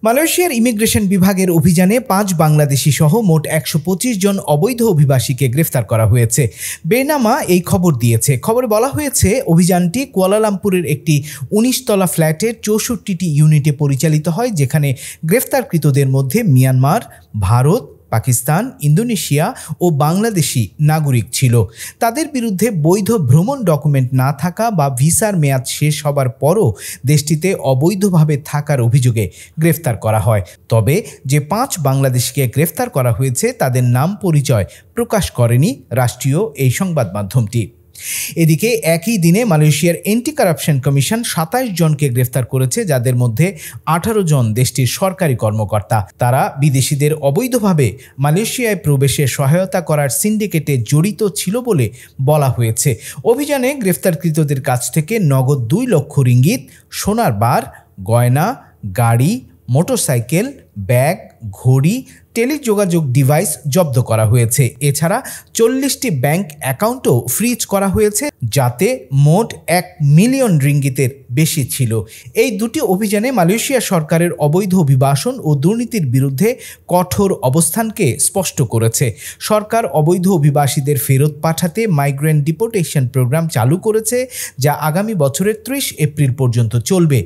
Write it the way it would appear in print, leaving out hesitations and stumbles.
মালয়েশিয়ার ইমিগ্রেশন বিভাগের অভিযানে ৫ বাংলাদেশি সহ মোট ১২৫ জন অবৈধ অভিবাসীকে গ্রেফতার করা হয়েছে। বেনামা এই খবর দিয়েছে। খবরে বলা হয়েছে, অভিযানটি কুয়ালালামপুরের একটি ১৯ তলা ফ্ল্যাটের ৬৪টি ইউনিটে পরিচালিত হয়, যেখানে গ্রেফতারকৃতদের মধ্যে মিয়ানমার, ভারত, পাকিস্তান, ইন্দোনেশিয়া ও বাংলাদেশি নাগরিক ছিল। তাদের বিরুদ্ধে বৈধ ভ্রমণ ডকুমেন্ট না থাকা বা ভিসার মেয়াদ শেষ হবার পরও দেশটিতে অবৈধভাবে থাকার অভিযোগে গ্রেফতার করা হয়। তবে যে ৫ বাংলাদেশিকে গ্রেফতার করা হয়েছে তাদের নাম পরিচয় প্রকাশ করেনি রাষ্ট্রীয় এই সংবাদ মাধ্যমটি। এদিকে একই দিনে মালয়েশিয়ার অ্যান্টি কারাপশন কমিশন ২৭ জনকে গ্রেফতার করেছে, যাদের মধ্যে ১৮ জন দেশটির সরকারি কর্মকর্তা। তারা বিদেশিদের অবৈধভাবে মালয়েশিয়ায় প্রবেশে সহায়তা করার সিন্ডিকেটে জড়িত ছিল বলে বলা হয়েছে। অভিযানে গ্রেফতারকৃতদের কাছ থেকে নগদ ২ লক্ষ রিঙ্গিত, সোনার বার, গয়না, গাড়ি, মোটরসাইকেল, ব্যাগ, ঘড়ি, টেলিযোগাযোগ ডিভাইস জব্দ করা হয়েছে। এছাড়া ৪০টি ব্যাংক অ্যাকাউন্টও ফ্রিজ করা হয়েছে, যাতে মোট ১ মিলিয়ন রিঙ্গিতের বেশি ছিল। এই দুটি অভিযানে মালয়েশিয়া সরকারের অবৈধ অভিবাসন ও দুর্নীতির বিরুদ্ধে কঠোর অবস্থানকে স্পষ্ট করেছে। সরকার অবৈধ অভিবাসীদের ফেরত পাঠাতে মাইগ্রেন্ট ডিপোর্টেশন প্রোগ্রাম চালু করেছে, যা আগামী বছরের ৩০ এপ্রিল পর্যন্ত চলবে।